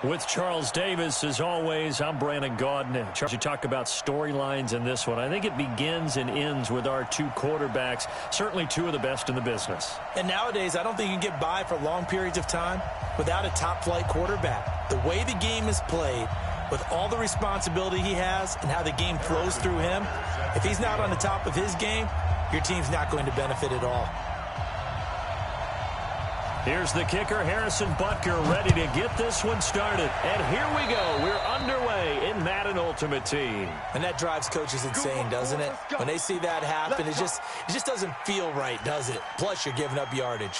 With Charles Davis, as always, I'm Brandon Gaudin. Charles, you talk about storylines in this one. I think it begins and ends with our two quarterbacks, certainly two of the best in the business. And nowadays, I don't think you can get by for long periods of time without a top-flight quarterback. The way the game is played, with all the responsibility he has and how the game flows through him, if he's not on the top of his game, your team's not going to benefit at all. Here's the kicker, Harrison Butker, ready to get this one started. And here we go. We're underway in Madden Ultimate Team. And that drives coaches insane, doesn't it? When they see that happen, it just doesn't feel right, does it? Plus, you're giving up yardage.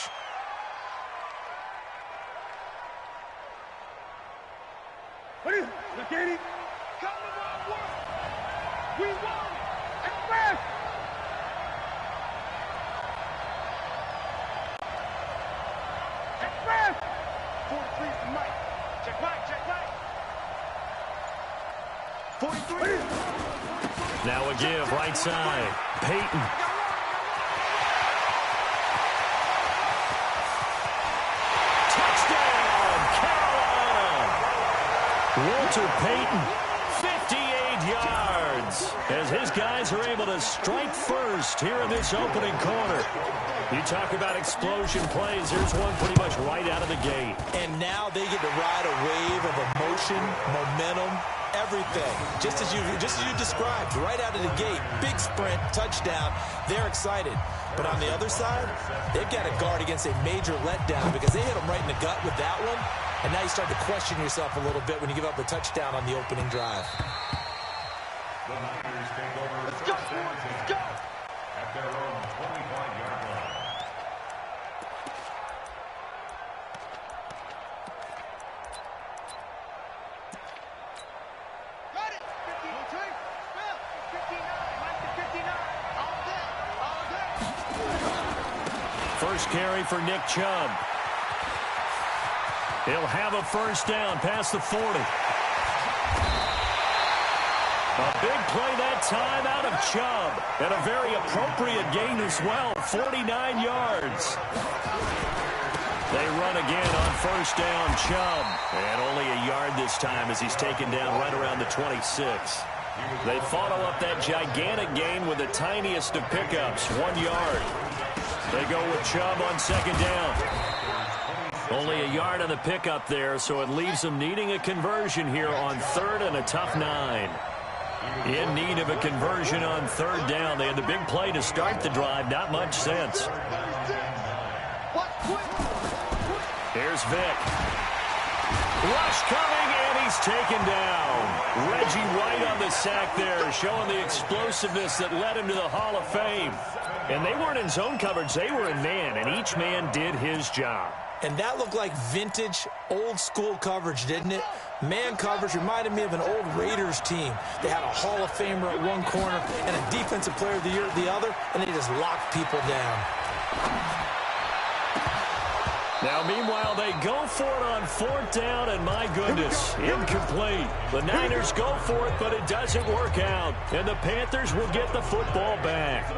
What is it? Katie? Come to my work. We want it. Express. Express. 43 to Mike. Check right, check right. 43. Now a give, right side. Peyton. Touchdown, Carolina. Walter Payton, 58 yards. As his guys are able to strike first here in this opening quarter. You talk about explosion plays. Here's one pretty much right out of the gate. And now they get to ride a wave of emotion, momentum, everything. Just as you described, right out of the gate. Big sprint, touchdown. They're excited. But on the other side, they've got to guard against a major letdown because they hit them right in the gut with that one. And now you start to question yourself a little bit when you give up a touchdown on the opening drive. The Niners take over. Let's go. Let's go. At their own 25-yard line. Got it. 52. 59. Mike to 59. All day. All day. First carry for Nick Chubb. He'll have a first down past the 40. A big play that time out of Chubb. And a very appropriate gain as well, 49 yards. They run again on first down, Chubb. And only a yard this time as he's taken down right around the 26. They follow up that gigantic gain with the tiniest of pickups, 1 yard. They go with Chubb on second down. Only a yard on the pickup there, so it leaves them needing a conversion here on third and a tough 9. In need of a conversion on third down. They had the big play to start the drive. Not much sense. Here's Vick. Rush coming, and he's taken down. Reggie White on the sack there, showing the explosiveness that led him to the Hall of Fame. And they weren't in zone coverage. They were in man, and each man did his job. And that looked like vintage, old-school coverage, didn't it? Man coverage reminded me of an old Raiders team. They had a Hall of Famer at one corner and a Defensive Player of the Year at the other, and they just locked people down. Now, meanwhile, they go for it on fourth down, and my goodness, incomplete. The Niners go for it, but it doesn't work out, and the Panthers will get the football back.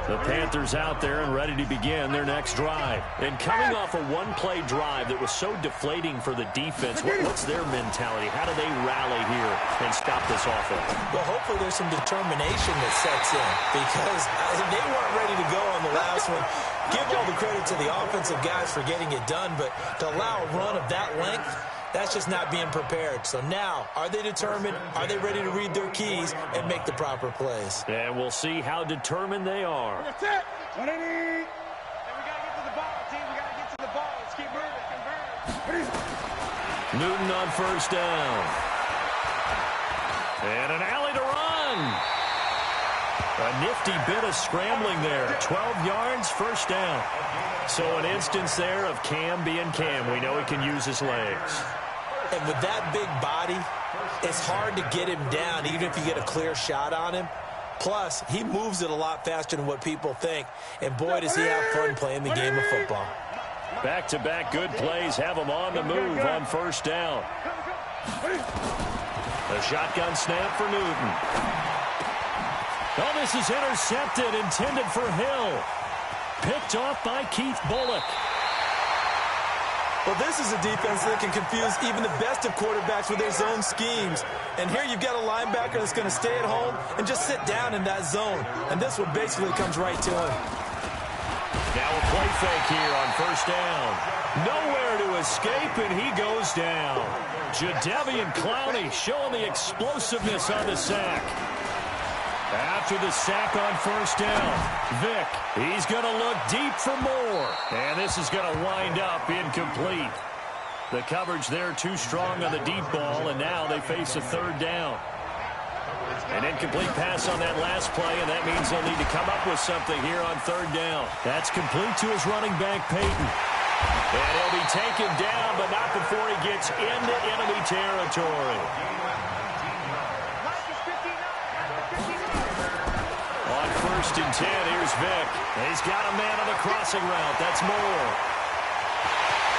The Panthers out there and ready to begin their next drive. And coming off a one-play drive that was so deflating for the defense, what's their mentality? How do they rally here and stop this offense? Well, hopefully there's some determination that sets in because they weren't ready to go on the last one. Give all the credit to the offensive guys for getting it done, but to allow a run of that length, that's just not being prepared. So now, are they determined? Are they ready to read their keys and make the proper plays? And we'll see how determined they are. That's it. What I need. And we got to get to the ball, team. We got to get to the ball. Let's keep moving. Convert. Newton on first down. And an alley to run. A nifty bit of scrambling there. 12 yards, first down. So an instance there of Cam being Cam. We know he can use his legs. And with that big body, it's hard to get him down, even if you get a clear shot on him. Plus, he moves it a lot faster than what people think. And boy, does he have fun playing the game of football. Back-to-back good plays have him on the move on first down. A shotgun snap for Newton. Oh, this is intercepted, intended for Hill. Picked off by Keith Bullock. Well, this is a defense that can confuse even the best of quarterbacks with their zone schemes. And here you've got a linebacker that's going to stay at home and just sit down in that zone. And this one basically comes right to him. Now a play fake here on first down. Nowhere to escape, and he goes down. Jadeveon Clowney showing the explosiveness on the sack. After the sack on first down, Vick, he's going to look deep for more. And this is going to wind up incomplete. The coverage there too strong on the deep ball, and now they face a third down. An incomplete pass on that last play, and that means they'll need to come up with something here on third down. That's complete to his running back, Payton. And he'll be taken down, but not before he gets into enemy territory. On first and 10, here's Vick. He's got a man on the crossing route. That's Moore.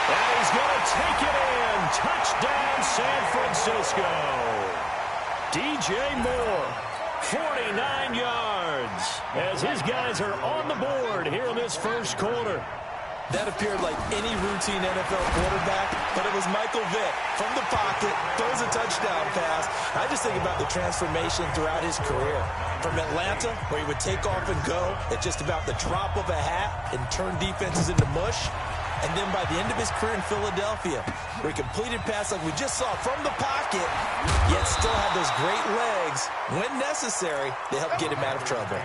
And he's going to take it in. Touchdown, San Francisco. DJ Moore, 49 yards, as his guys are on the board here in this first quarter. That appeared like any routine NFL quarterback, but it was Michael Vick from the pocket, throws a touchdown pass. I just think about the transformation throughout his career. From Atlanta, where he would take off and go at just about the drop of a hat and turn defenses into mush. And then by the end of his career in Philadelphia, where he completed pass like we just saw from the pocket, yet still had those great legs. When necessary, they help get him out of trouble.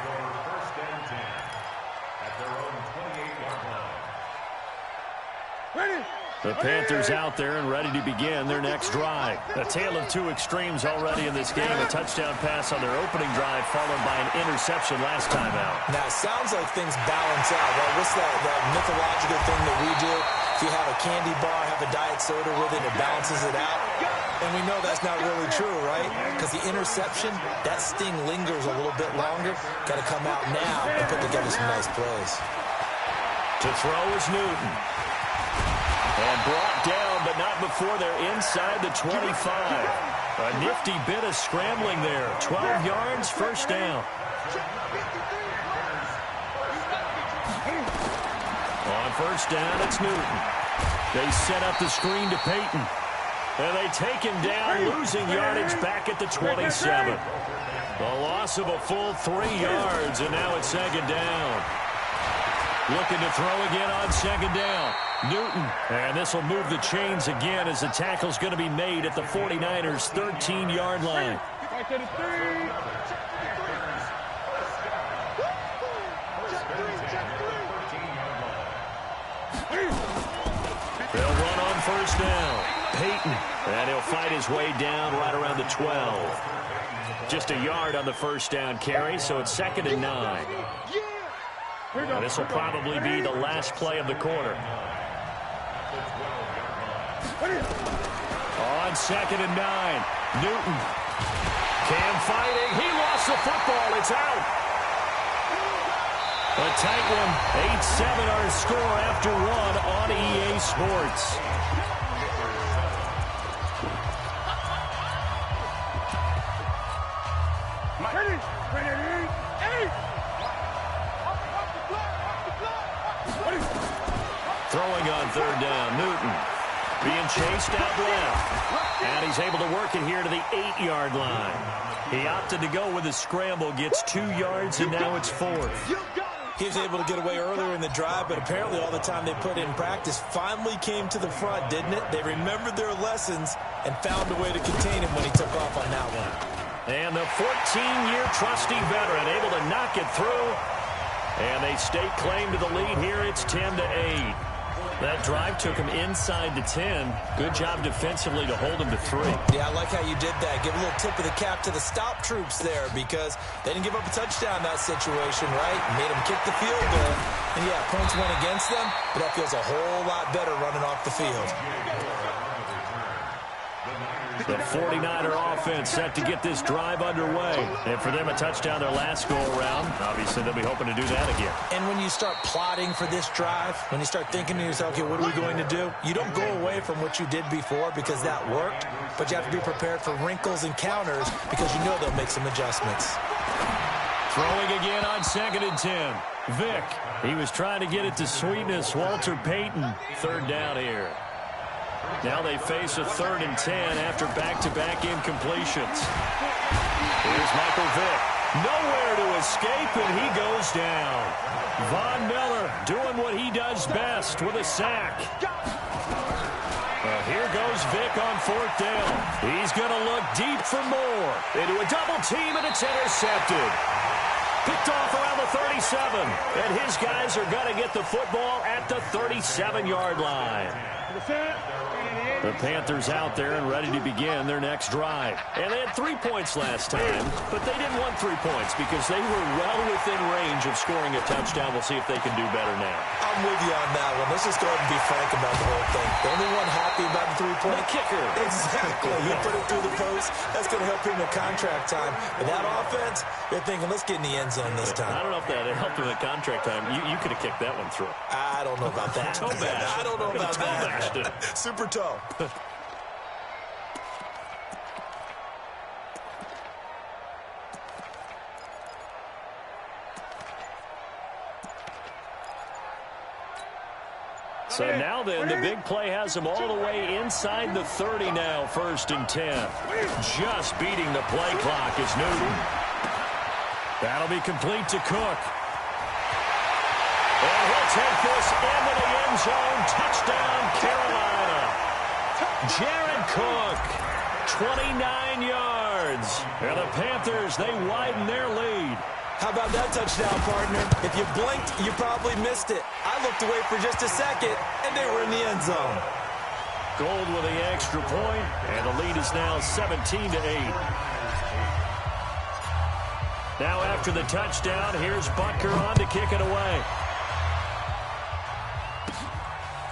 The Panthers out there and ready to begin their next drive. A tale of two extremes already in this game. A touchdown pass on their opening drive, followed by an interception last time out. Now, it sounds like things balance out, right? What's that mythological thing that we do? If you have a candy bar, have a diet soda with it, it balances it out. And we know that's not really true, right? Because the interception, that sting lingers a little bit longer. Got to come out now and put together some nice plays. To throw is Newton. And brought down, but not before they're inside the 25. A nifty bit of scrambling there. 12 yards, first down. On first down, it's Newton. They set up the screen to Payton. And they take him down, losing yardage back at the 27. A loss of a full 3 yards, and now it's second down. Looking to throw again on second down. Newton, and this will move the chains again as the tackle's going to be made at the 49ers' 13-yard line. They'll run on first down. Payton, and he'll fight his way down right around the 12. Just a yard on the first down carry, so it's second and 9. And this will probably be the last play of the quarter. On second and 9, Newton. Cam fighting. He lost the football. It's out. A tight one. 8-7 our score after one on EA Sports. Throwing on third down, Newton. Being chased out left. And he's able to work it here to the 8-yard line. He opted to go with a scramble, gets 2 yards, and now it's fourth. He was able to get away earlier in the drive, but apparently all the time they put in practice finally came to the front, didn't it? They remembered their lessons and found a way to contain him when he took off on that one. And the 14-year trusty veteran able to knock it through. And they stake claim to the lead here. It's 10-8. That drive took him inside the 10. Good job defensively to hold him to 3. Yeah, I like how you did that. Give a little tip of the cap to the stop troops there because they didn't give up a touchdown in that situation, right? Made them kick the field goal. And, yeah, points went against them, but that feels a whole lot better running off the field. The 49er offense set to get this drive underway. And for them, a touchdown their last go-around. Obviously, they'll be hoping to do that again. And when you start plotting for this drive, when you start thinking to yourself, okay, what are we going to do? You don't go away from what you did before because that worked, but you have to be prepared for wrinkles and counters because you know they'll make some adjustments. Throwing again on second and 10. Vick, he was trying to get it to sweetness. Walter Payton, third down here. Now they face a 3rd and 10 after back-to-back incompletions. Here's Michael Vick. Nowhere to escape, and he goes down. Von Miller doing what he does best with a sack. Here goes Vick on 4th down. He's going to look deep for more. Into a double team, and it's intercepted. Picked off around the 37. And his guys are going to get the football at the 37-yard line. The Panthers out there and ready to begin their next drive. And they had 3 points last time, but they didn't want 3 points because they were well within range of scoring a touchdown. We'll see if they can do better now. I'm with you on that one. Let's just go ahead and be frank about the whole thing. The only one happy about the 3-point? The kicker. Exactly. He put it through the post. That's going to help him in contract time. But that offense, they're thinking, let's get in the end zone this time. I don't know if that helped him in contract time. You could have kicked that one through. I don't know about that. Toe bash. I don't know about that. Super toe. So now then, the big play has him all the way inside the 30 now, 1st and 10. Just beating the play clock is Newton. That'll be complete to Cook. And he'll take this into the end zone. Touchdown, Carolina. Jared Cook, 29 yards. And the Panthers, they widen their lead. How about that touchdown, partner? If you blinked, you probably missed it. I looked away for just a second, and they were in the end zone. Gold with the extra point, and the lead is now 17-8. Now after the touchdown, here's Butker on to kick it away.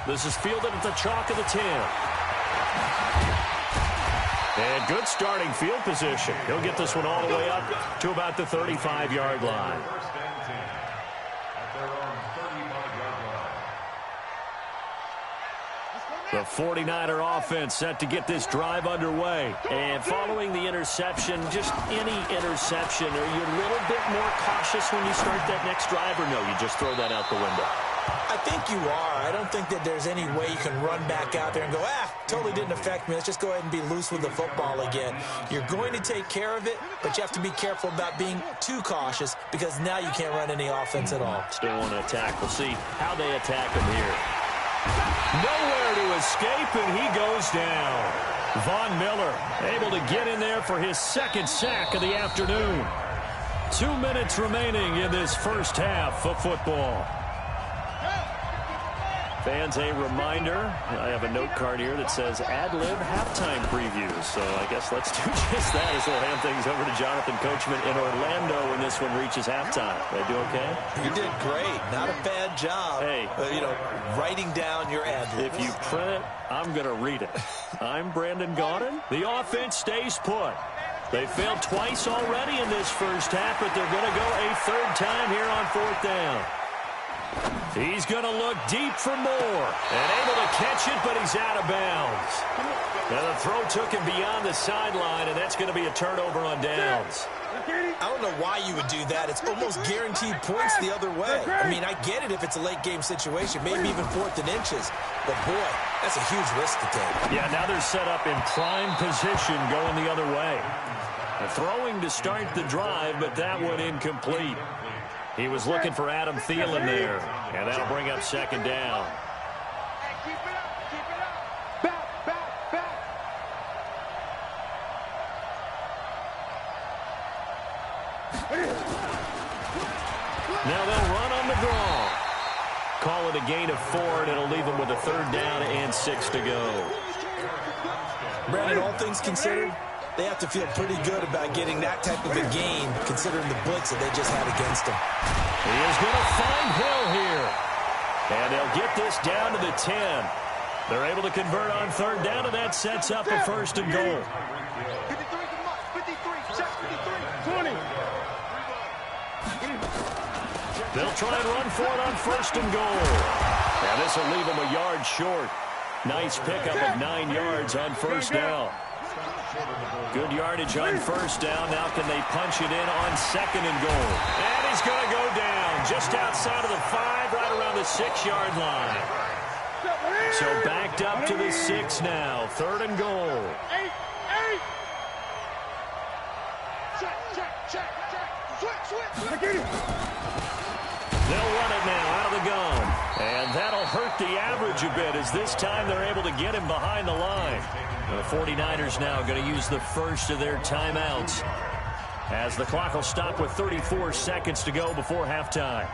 This is fielded at the chalk of the 10. And good starting field position. He'll get this one all the way up to about the 35-yard line. The 49er offense set to get this drive underway. And following the interception, just any interception, are you a little bit more cautious when you start that next drive, or no, you just throw that out the window? I think you are. I don't think that there's any way you can run back out there and go, totally didn't affect me. Let's just go ahead and be loose with the football again. You're going to take care of it, but you have to be careful about being too cautious because now you can't run any offense at all. Still want to attack. We'll see how they attack him here. Nowhere to escape, and he goes down. Von Miller able to get in there for his 2nd sack of the afternoon. 2 minutes remaining in this first half of football. Fans, a reminder, I have a note card here that says ad-lib halftime previews. So I guess let's do just that as we'll hand things over to Jonathan Coachman in Orlando when this one reaches halftime. Did I do okay? You did great. Not a bad job. Hey. Writing down your ad-libs. If you print it, I'm going to read it. I'm Brandon Gaudin. The offense stays put. They failed twice already in this first half, but they're going to go a 3rd time here on 4th down. He's going to look deep for more. And able to catch it, but he's out of bounds. Now the throw took him beyond the sideline, and that's going to be a turnover on downs. I don't know why you would do that. It's almost guaranteed points the other way. I mean, I get it if it's a late-game situation, maybe even 4th and inches. But, boy, that's a huge risk to take. Yeah, now they're set up in prime position going the other way. Throwing to start the drive, but that one incomplete. He was looking for Adam Thielen there, and that'll bring up 2nd down. Keep it up, keep it up. Back. Now they'll run on the draw. Call it a gain of 4, and it'll leave them with a 3rd down and 6 to go. Brandon, all things considered, they have to feel pretty good about getting that type of a gain, considering the blitz that they just had against them. He is going to find Hill here. And they'll get this down to the 10. They're able to convert on 3rd down, and that sets up a 1st and goal. 53, check 53, 20. They'll try and run for it on 1st and goal. And this will leave them a yard short. Nice pickup of 9 yards on 1st down. Good yardage on 1st down. Now can they punch it in on 2nd and goal? And he's going to go down just outside of the 5, right around the 6-yard line. So backed up to the 6 now. 3rd and goal. They'll run it now out of the gun. And that'll hurt the average a bit as this time they're able to get him behind the line. The 49ers now going to use the first of their timeouts as the clock will stop with 34 seconds to go before halftime.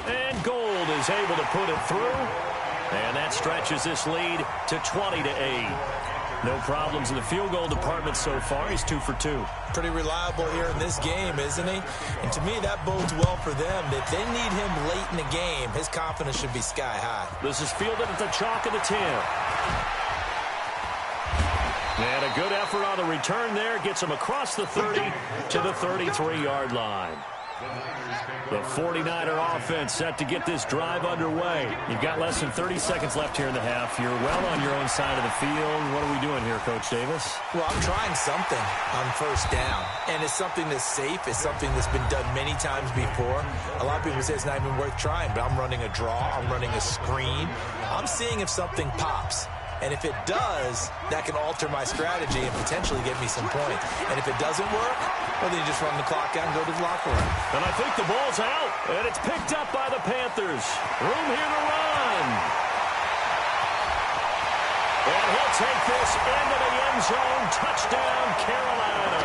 And Gold is able to put it through. And that stretches this lead to 20-8. No problems in the field goal department so far. He's 2 for 2. Pretty reliable here in this game, isn't he? And to me, that bodes well for them. If they need him late in the game, his confidence should be sky high. This is fielded at the chalk of the 10. And a good effort on the return there. Gets him across the 30 to the 33-yard line. The 49er offense set to get this drive underway. You've got less than 30 seconds left here in the half. You're well on your own side of the field. What are we doing here, Coach Davis? Well, I'm trying something on first down. And it's something that's safe. It's something that's been done many times before. A lot of people say it's not even worth trying, but I'm running a draw. I'm running a screen. I'm seeing if something pops. And if it does, that can alter my strategy and potentially get me some points. And if it doesn't work, well, then you just run the clock out and go to the locker room. And I think the ball's out. And it's picked up by the Panthers. Room here to run. And he'll take this into the end zone. Touchdown, Carolina.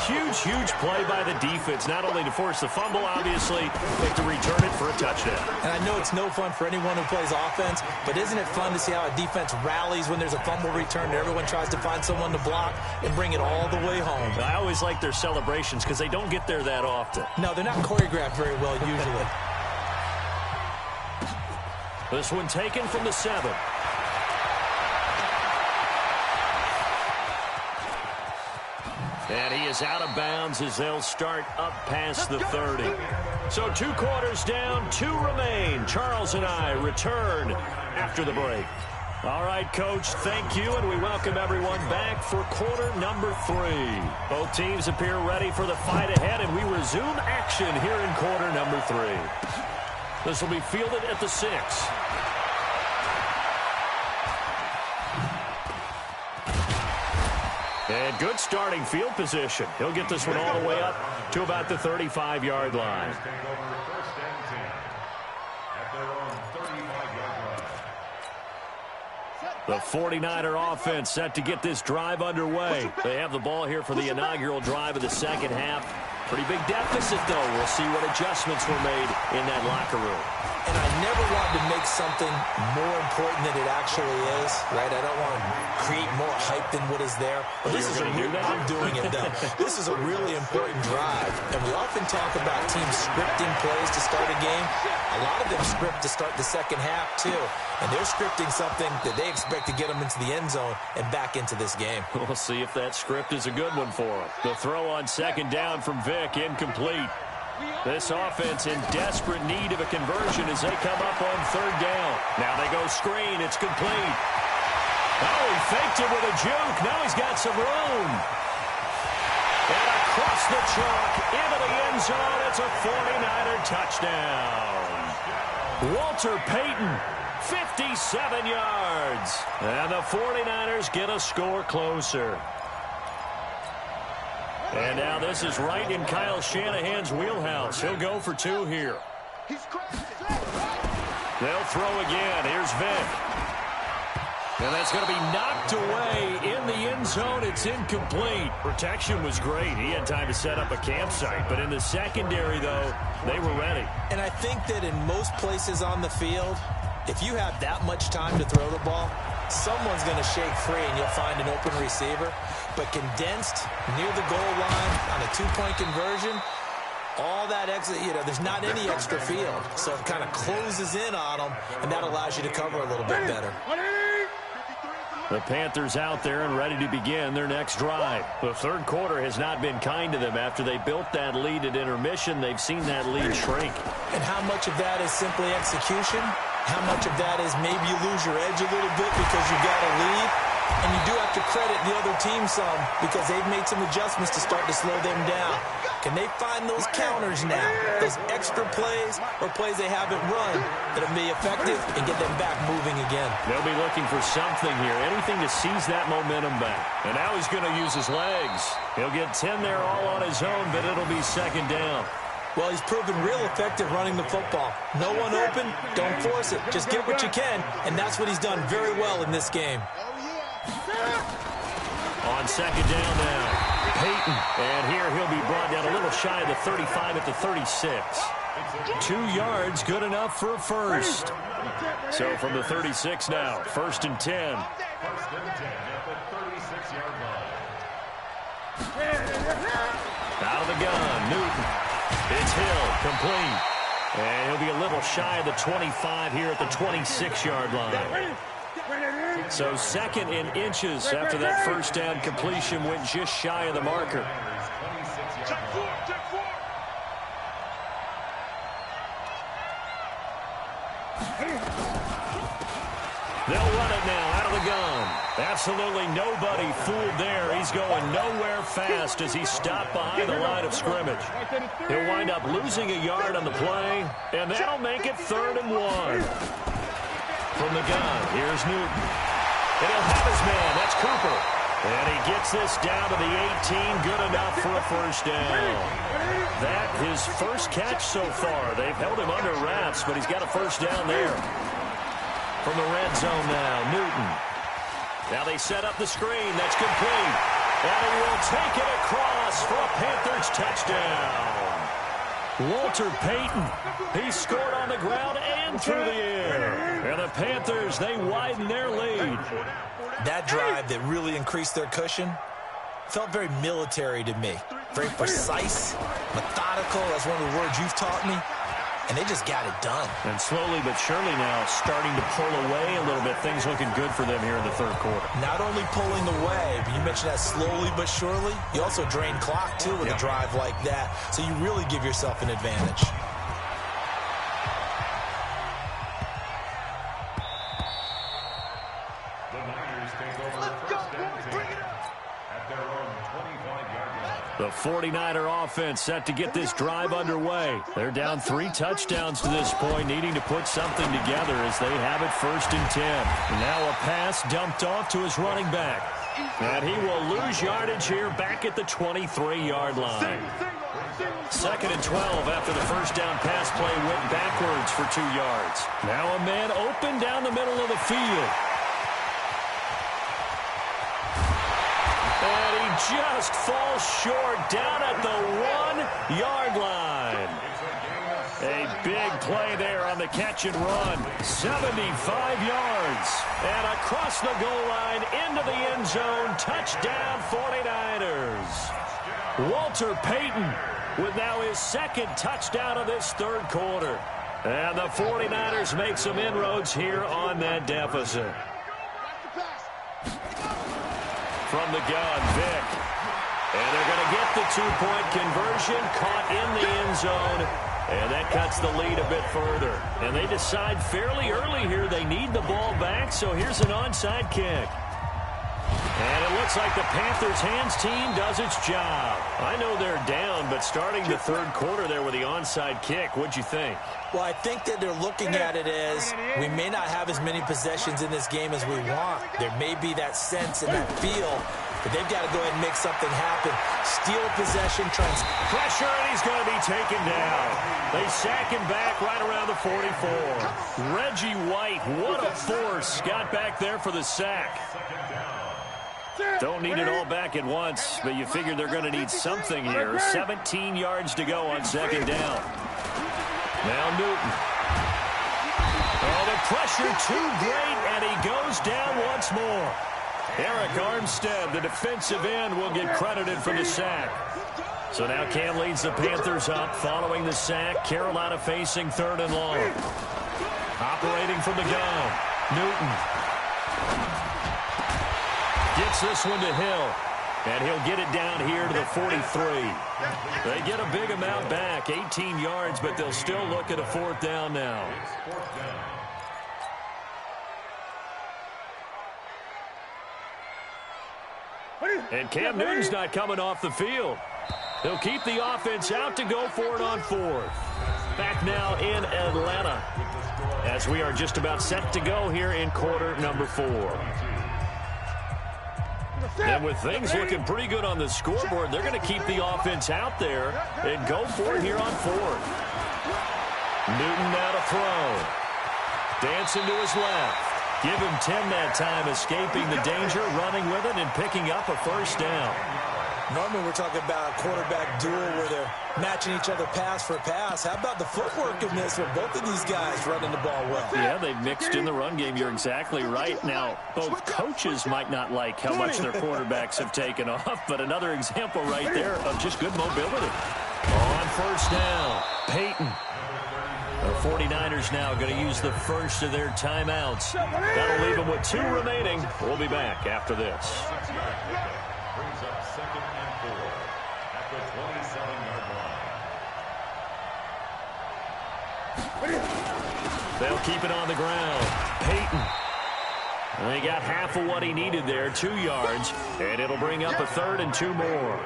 Huge, huge play by the defense, not only to force the fumble, obviously, but to return it for a touchdown. And I know it's no fun for anyone who plays offense, but isn't it fun to see how a defense rallies when there's a fumble return and everyone tries to find someone to block and bring it all the way home? I always like their celebrations because they don't get there that often. No, they're not choreographed very well usually. This one taken from the 7. And he is out of bounds as they'll start up past the 30. So 2 quarters down, 2 remain. Charles and I return after the break. All right, Coach, thank you, and we welcome everyone back for quarter number 3. Both teams appear ready for the fight ahead, and we resume action here in quarter number 3. This will be fielded at the 6. And good starting field position. He'll get this one all the way up to about the 35-yard line. The 49er offense set to get this drive underway. They have the ball here for the inaugural drive of the second half. Pretty big deficit, though. We'll see what adjustments were made in that locker room. And I never wanted to make something more important than it actually is, right? I don't want to create more hype than what is there. But this is I'm doing it, though. This is a really important drive. And we often talk about teams scripting plays to start a game. A lot of them script to start the second half, too. And they're scripting something that they expect to get them into the end zone and back into this game. We'll see if that script is a good one for them. The throw on second down from Vic, incomplete. This offense in desperate need of a conversion as they come up on third down. Now they go screen. It's complete. Oh, he faked it with a juke. Now he's got some room. And across the chalk into the end zone. It's a 49er touchdown. Walter Payton, 57 yards. And the 49ers get a score closer. And now this is right in Kyle Shanahan's wheelhouse. He'll go for 2 here. They'll throw again. Here's Vic. And that's going to be knocked away in the end zone. It's incomplete. Protection was great. He had time to set up a campsite. But in the secondary, though, they were ready. And I think that in most places on the field, if you have that much time to throw the ball, someone's going to shake free and you'll find an open receiver. But condensed near the goal line on a 2-point conversion, all that exit, there's not any extra field. So it kind of closes in on them, and that allows you to cover a little bit better. The Panthers out there and ready to begin their next drive. The third quarter has not been kind to them. After they built that lead at intermission, they've seen that lead shrink. And how much of that is simply execution? How much of that is maybe you lose your edge a little bit because you got a lead? And you do have to credit the other team some because they've made some adjustments to start to slow them down. Can they find those counters now, those extra plays or plays they haven't run that'll be effective and get them back moving again? They'll be looking for something here, anything to seize that momentum back. And now he's going to use his legs. He'll get 10 there all on his own, but it'll be second down. Well, he's proven real effective running the football. No one open, don't force it. Just get what you can, and that's what he's done very well in this game. On second down now, Peyton. And here he'll be brought down a little shy of the 35 at the 36. 2 yards, good enough for a first. So from the 36 now, 1st and 10. Out of the gun, Newton. It's Hill, complete. And he'll be a little shy of the 25 here at the 26-yard line. So 2nd in inches after that first down completion went just shy of the marker. They'll run it now out of the gun. Absolutely nobody fooled there. He's going nowhere fast as he's stopped behind the line of scrimmage. He'll wind up losing a yard on the play, and that'll make it 3rd and 1. From the gun, here's Newton. And he'll have his man. That's Cooper. And he gets this down to the 18. Good enough for a first down. That his first catch so far. They've held him under wraps, but he's got a first down there. From the red zone now, Newton. Now they set up the screen. That's complete. And he will take it across for a Panthers touchdown. Walter Payton. He scored on the ground and through the air. And the Panthers, they widen their lead. That drive that really increased their cushion felt very military to me. Very precise, methodical. That's one of the words you've taught me. And they just got it done. And slowly but surely now starting to pull away a little bit. Things looking good for them here in the 3rd quarter. Not only pulling away, but you mentioned that slowly but surely. You also drain clock, too, with a drive like that. So you really give yourself an advantage. The 49er offense set to get this drive underway. They're down 3 touchdowns to this point, needing to put something together as they have it 1st and 10. Now a pass dumped off to his running back. And he will lose yardage here back at the 23-yard line. 2nd and 12 after the first down pass play went backwards for 2 yards. Now a man open down the middle of the field. And he just falls short down at the 1-yard line. A big play there on the catch and run. 75 yards. And across the goal line into the end zone. Touchdown 49ers. Walter Payton with now his 2nd touchdown of this 3rd quarter. And the 49ers make some inroads here on that deficit. From the gun, Vick. And they're going to get the 2-point conversion, caught in the end zone. And that cuts the lead a bit further. And they decide fairly early here they need the ball back, so here's an onside kick. And it looks like the Panthers' hands team does its job. I know they're down, but starting the 3rd quarter there with the onside kick, what'd you think? Well, I think that they're looking at it as we may not have as many possessions in this game as we want. There may be that sense and that feel, but they've got to go ahead and make something happen. Steal possession, pressure, and he's going to be taken down. They sack him back right around the 44. Reggie White, what a force, got back there for the sack. Don't need it all back at once, but you figure they're going to need something here. 17 yards to go on 2nd down. Now Newton. Oh, the pressure too great, and he goes down once more. Eric Armstead, the defensive end, will get credited for the sack. So now Cam leads the Panthers up following the sack. Carolina facing 3rd and long. Operating from the gun, Newton. Gets this one to Hill. And he'll get it down here to the 43. They get a big amount back, 18 yards, but they'll still look at a 4th down now. And Cam Newton's not coming off the field. They'll keep the offense out to go for it on fourth. Back now in Atlanta as we are just about set to go here in quarter number 4. And with things looking pretty good on the scoreboard, they're going to keep the offense out there and go for it here on fourth. Newton now to throw. Dancing to his left. Give him 10 that time, escaping the danger, running with it, and picking up a first down. Normally we're talking about a quarterback duel where they're matching each other pass for pass. How about the footwork in this with both of these guys running the ball well? Yeah, they've mixed in the run game. You're exactly right. Now, both coaches might not like how much their quarterbacks have taken off, but another example right there of just good mobility. On first down, Peyton. The 49ers now going to use the first of their timeouts. That'll leave them with 2 remaining. We'll be back after this. Brings up 2nd and 4 at the 27-yard line. They'll keep it on the ground. Peyton. They got half of what he needed there, 2 yards, and it'll bring up a 3rd and 2 more.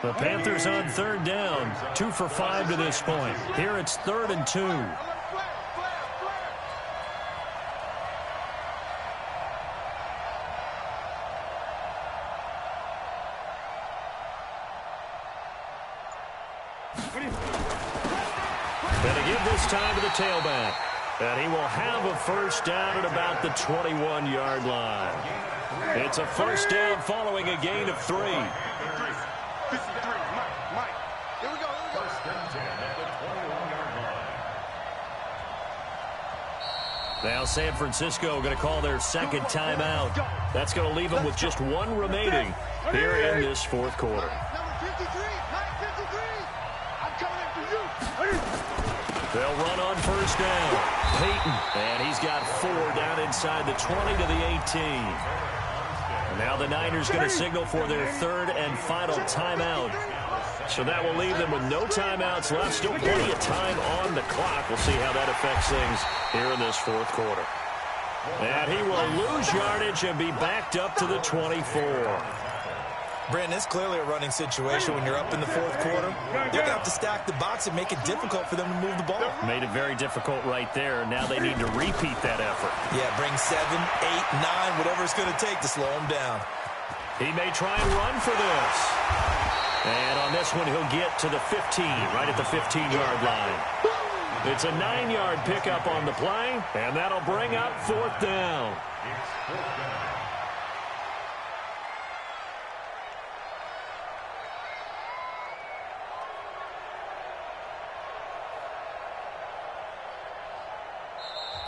The Panthers on 3rd down, 2 for 5 to this point. Here it's 3rd and 2. And to give this time to the tailback. And he will have a first down at about the 21-yard line. It's a first down following a gain of 3. Now San Francisco going to call their 2nd timeout. That's going to leave them with just 1 remaining here in this 4th quarter. They'll run on first down. Peyton, and he's got 4 down inside the 20 to the 18. And now the Niners going to signal for their 3rd and final timeout. So that will leave them with no timeouts left. Still plenty of time on the clock. We'll see how that affects things here in this 4th quarter. And he will lose yardage and be backed up to the 24. Brandon, it's clearly a running situation when you're up in the 4th quarter. They're going to have to stack the box and make it difficult for them to move the ball. Made it very difficult right there. Now they need to repeat that effort. Yeah, bring 7, 8, 9, whatever it's going to take to slow him down. He may try and run for this. And on this one, he'll get to the 15, right at the 15-yard line. It's a 9-yard pickup on the play, and that'll bring up 4th down.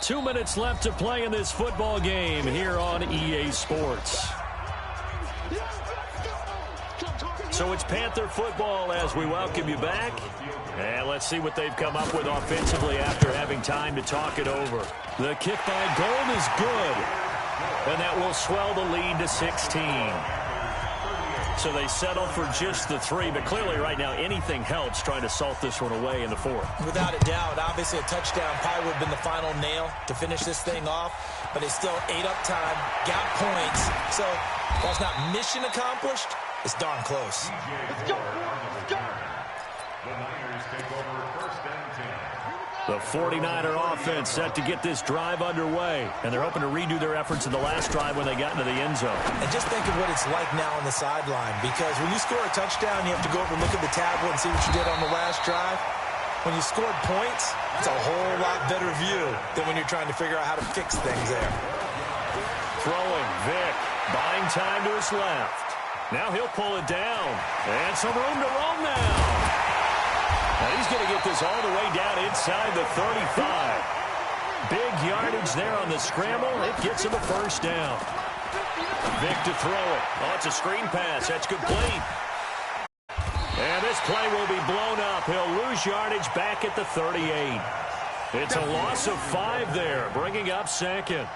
Two minutes left to play in this football game here on EA Sports. So it's Panther football as we welcome you back. And let's see what they've come up with offensively after having time to talk it over. The kick by Gold is good. And that will swell the lead to 16. So they settle for just the 3. But clearly right now anything helps trying to salt this one away in the 4th. Without a doubt, obviously a touchdown probably would have been the final nail to finish this thing off. But they still ate up time, got points. So while it's not mission accomplished, it's darn close. Let's go. Let's go. The Niners take over 1st and 10. The 49er offense set to get this drive underway. And they're hoping to redo their efforts in the last drive when they got into the end zone. And just think of what it's like now on the sideline. Because when you score a touchdown, you have to go over and look at the tablet and see what you did on the last drive. When you scored points, it's a whole lot better view than when you're trying to figure out how to fix things there. Throwing, Vic, buying time to his left. Now he'll pull it down. And some room to roam now. And he's going to get this all the way down inside the 35. Big yardage there on the scramble. It gets him a first down. Vic to throw it. Oh, it's a screen pass. That's complete. And this play will be blown up. He'll lose yardage back at the 38. It's a loss of 5 there, bringing up 2nd.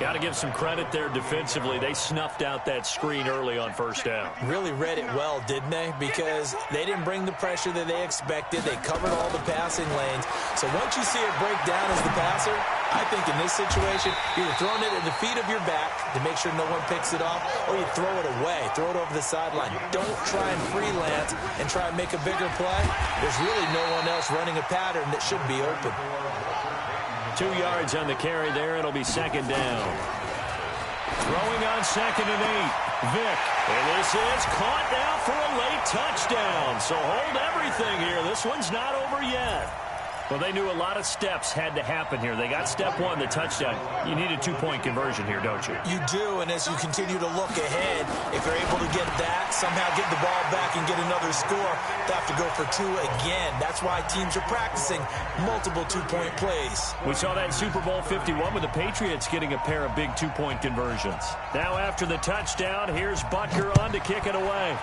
Got to give some credit there defensively. They snuffed out that screen early on first down. Really read it well, didn't they? Because they didn't bring the pressure that they expected. They covered all the passing lanes. So once you see it break down as the passer, I think in this situation, you're throwing it at the feet of your back to make sure no one picks it off, or you throw it away, throw it over the sideline. Don't try and freelance and try and make a bigger play. There's really no one else running a pattern that should be open. 2 yards on the carry there. It'll be second down. Throwing on 2nd and 8. Vick. And this is caught now for a late touchdown. So hold everything here. This one's not over yet. Well, they knew a lot of steps had to happen here. They got step 1, the touchdown. You need a 2-point conversion here, don't you? You do, and as you continue to look ahead, if you're able to get that, somehow get the ball back and get another score, they have to go for 2 again. That's why teams are practicing multiple 2-point plays. We saw that Super Bowl 51 with the Patriots getting a pair of big 2-point conversions. Now after the touchdown, here's Butker on to kick it away.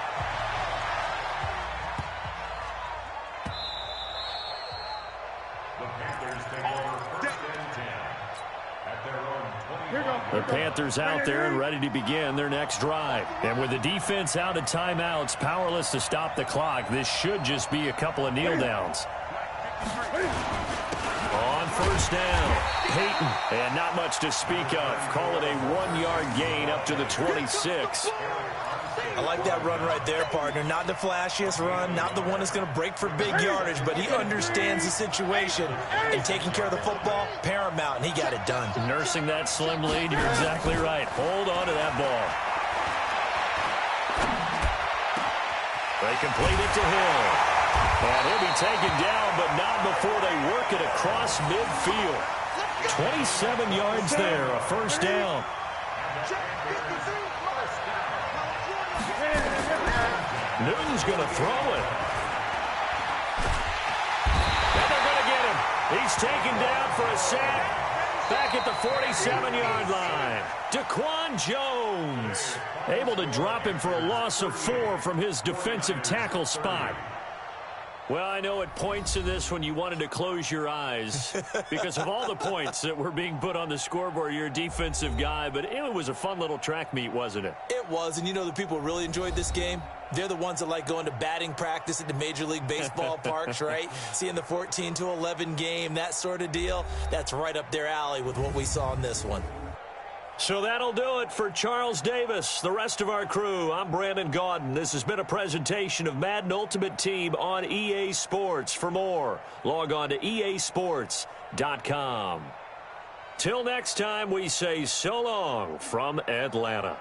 The Panthers out there and ready to begin their next drive. And with the defense out of timeouts, powerless to stop the clock, this should just be a couple of kneel downs. On first down, Peyton, and not much to speak of. Call it a 1-yard gain up to the 26. I like that run right there, partner. Not the flashiest run, not the one that's going to break for big yardage, but he understands the situation, and taking care of the football, paramount, and he got it done. Nursing that slim lead, you're exactly right. Hold on to that ball. They complete it to Hill. And he'll be taken down, but not before they work it across midfield. 27 yards there, a first down. Newton's going to throw it. And they're going to get him. He's taken down for a sack back at the 47-yard line. Daquan Jones able to drop him for a loss of 4 from his defensive tackle spot. Well, I know at points in this when you wanted to close your eyes because of all the points that were being put on the scoreboard. You're a defensive guy, but it was a fun little track meet, wasn't it? It was, and you know the people really enjoyed this game? They're the ones that like going to batting practice at the Major League Baseball parks, right? Seeing the 14-11 game, that sort of deal. That's right up their alley with what we saw in this one. So that'll do it for Charles Davis, the rest of our crew. I'm Brandon Gaudin. This has been a presentation of Madden Ultimate Team on EA Sports. For more, log on to easports.com. Till next time, we say so long from Atlanta.